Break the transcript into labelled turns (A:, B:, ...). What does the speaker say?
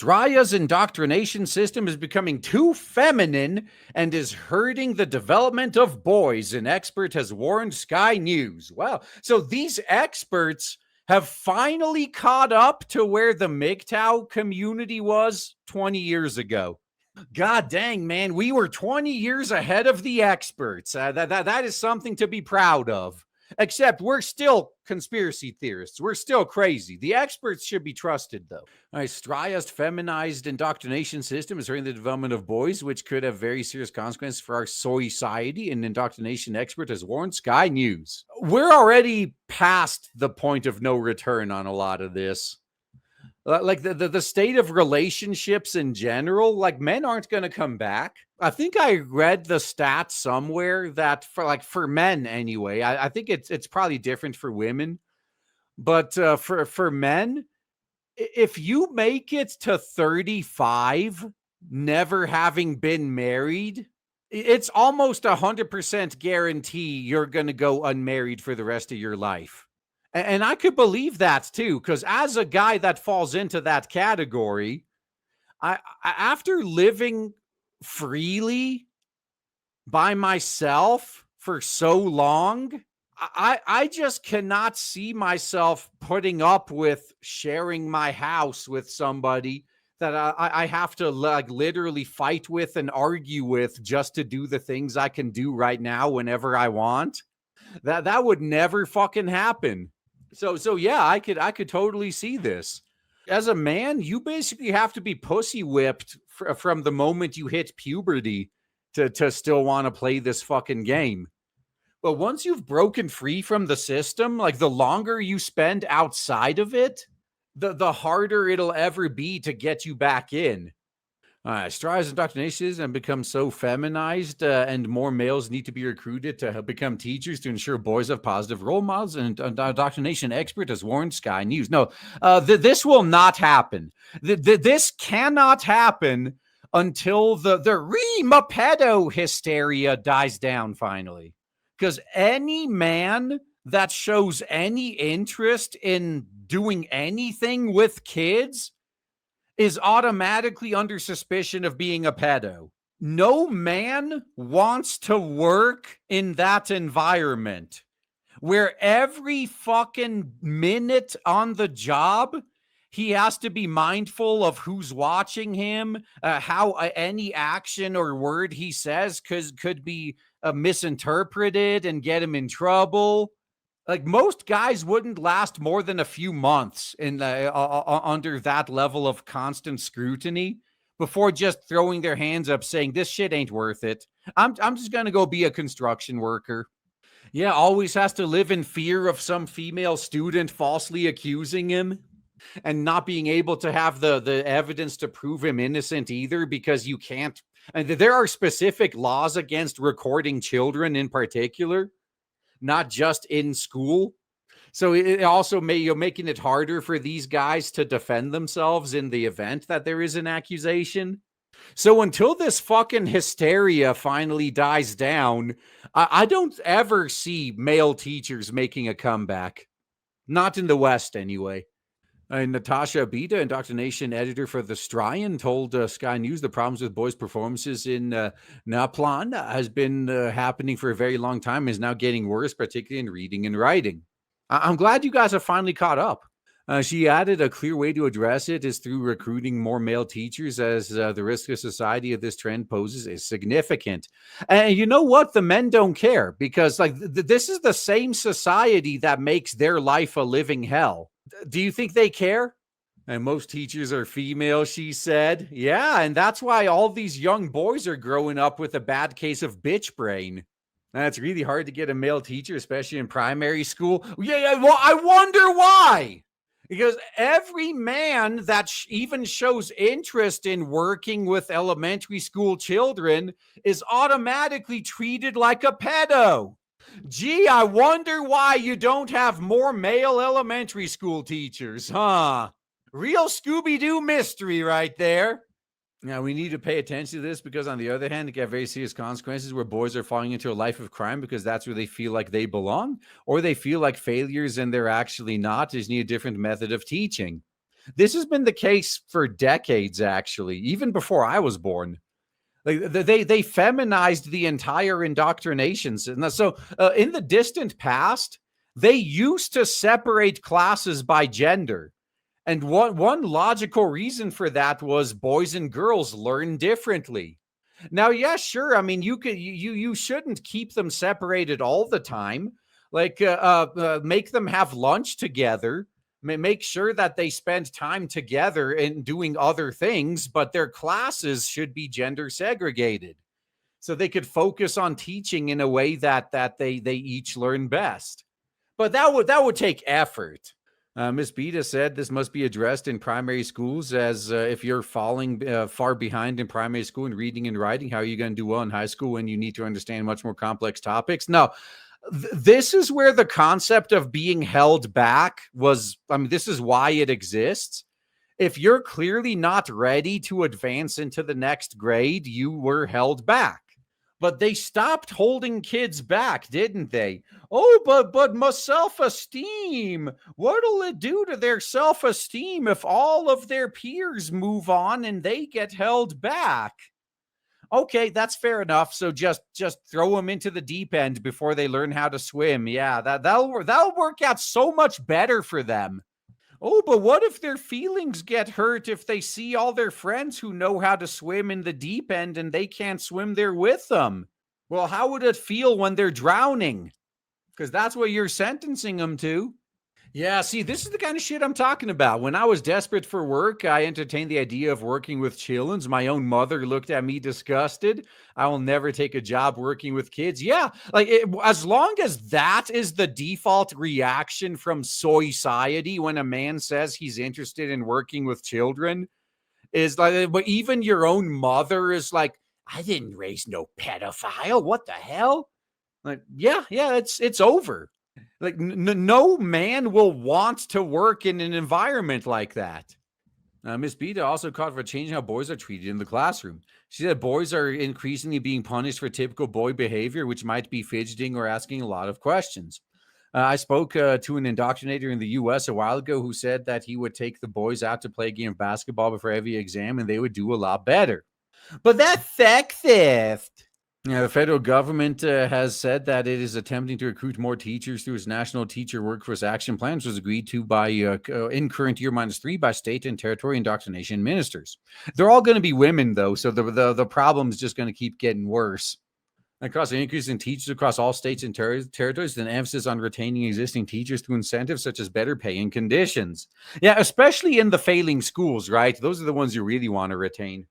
A: Australia's indoctrination system is becoming too feminine and is hurting the development of boys, an expert has warned Sky News. Wow. So these experts have finally caught up to where the MGTOW community was 20 years ago. God dang, man, we were 20 years ahead of the experts. That is something to be proud of. Except we're still conspiracy theorists. We're still crazy. The experts should be trusted, though. All right, Straya's feminized indoctrination system is hurting the development of boys, which could have very serious consequences for our society. An indoctrination expert has warned Sky News. We're already past the point of no return on a lot of this. Like the state of relationships in general, like men aren't going to come back. I think I read the stat somewhere that for men anyway, I think it's probably different for women, but for men, if you make it to 35, never having been married, it's almost 100% guarantee you're going to go unmarried for the rest of your life. And I could believe that too, because as a guy that falls into that category, after living freely by myself for so long, I just cannot see myself putting up with sharing my house with somebody that I have to like literally fight with and argue with just to do the things I can do right now whenever I want. That would never fucking happen. So yeah, I could totally see this. As a man, you basically have to be pussy whipped from the moment you hit puberty to still want to play this fucking game. But once you've broken free from the system, like the longer you spend outside of it, the harder it'll ever be to get you back in. Straya's indoctrination and become so feminized, and more males need to be recruited to become teachers to ensure boys have positive role models. And indoctrination expert has warned Sky News. No, this will not happen. This cannot happen until the Remapedo hysteria dies down finally. Because any man that shows any interest in doing anything with kids is automatically under suspicion of being a pedo. No man wants to work in that environment where every fucking minute on the job, he has to be mindful of who's watching him, how any action or word he says could be misinterpreted and get him in trouble. Like most guys wouldn't last more than a few months in under that level of constant scrutiny before just throwing their hands up saying this shit ain't worth it. I'm just going to go be a construction worker. Yeah, always has to live in fear of some female student falsely accusing him and not being able to have the evidence to prove him innocent either, because you can't. And there are specific laws against recording children in particular, not just in school. So it also you're making it harder for these guys to defend themselves in the event that there is an accusation. So until this fucking hysteria finally dies down, I don't ever see male teachers making a comeback. Not in the West, anyway. Natasha Abida, indoctrination editor for The Stryan, told Sky News the problems with boys' performances in Naplan has been happening for a very long time, is now getting worse, particularly in reading and writing. I'm glad you guys have finally caught up. She added a clear way to address it is through recruiting more male teachers, as the risk of society of this trend poses is significant. And you know what? The men don't care, because like this is the same society that makes their life a living hell. Do you think they care? And most teachers are female, she said. Yeah, and that's why all these young boys are growing up with a bad case of bitch brain. And it's really hard to get a male teacher, especially in primary school. Yeah, well, I wonder why. Because every man that even shows interest in working with elementary school children is automatically treated like a pedo. Gee, I wonder why you don't have more male elementary school teachers, huh? Real Scooby-Doo mystery right there. Now, we need to pay attention to this because, on the other hand, it can have very serious consequences where boys are falling into a life of crime because that's where they feel like they belong, or they feel like failures and they're actually not. They just need a different method of teaching. This has been the case for decades, actually, even before I was born. Like they feminized the entire indoctrinations, and so in the distant past, they used to separate classes by gender. And one logical reason for that was boys and girls learn differently. Now, yeah, sure. I mean, you shouldn't keep them separated all the time. Like, make them have lunch together. Make sure that they spend time together and doing other things, but their classes should be gender segregated, so they could focus on teaching in a way that they each learn best. But that would take effort. Ms. Beta said this must be addressed in primary schools, as if you're falling far behind in primary school in reading and writing, how are you going to do well in high school when you need to understand much more complex topics? No, this is where the concept of being held back was. I mean, this is why it exists. If you're clearly not ready to advance into the next grade, you were held back. But they stopped holding kids back, didn't they? Oh, but my self-esteem. What'll it do to their self-esteem if all of their peers move on and they get held back? Okay, that's fair enough. So just throw them into the deep end before they learn how to swim. Yeah, that'll work out so much better for them. Oh, but what if their feelings get hurt if they see all their friends who know how to swim in the deep end and they can't swim there with them? Well, how would it feel when they're drowning? Because that's what you're sentencing them to. Yeah, see, this is the kind of shit I'm talking about. When I was desperate for work, I entertained the idea of working with children. My own mother looked at me disgusted. I will never take a job working with kids. Yeah, like as long as that is the default reaction from society when a man says he's interested in working with children, is like, but even your own mother is like, I didn't raise no pedophile. What the hell? Like, yeah, it's over. Like no man will want to work in an environment like that. Miss Beta also called for changing how boys are treated in the classroom. She said boys are increasingly being punished for typical boy behavior, which might be fidgeting or asking a lot of questions. I spoke to an indoctrinator in the U.S. a while ago who said that he would take the boys out to play a game of basketball before every exam, and they would do a lot better. But that's sexist. The federal government has said that it is attempting to recruit more teachers through its National Teacher Workforce Action Plan, which was agreed to by in current year -3 by state and territory indoctrination ministers. They're all going to be women, though, so the problem is just going to keep getting worse. Across an increase in teachers across all states and territories, an emphasis on retaining existing teachers through incentives such as better pay and conditions. Yeah, especially in the failing schools, right? Those are the ones you really want to retain.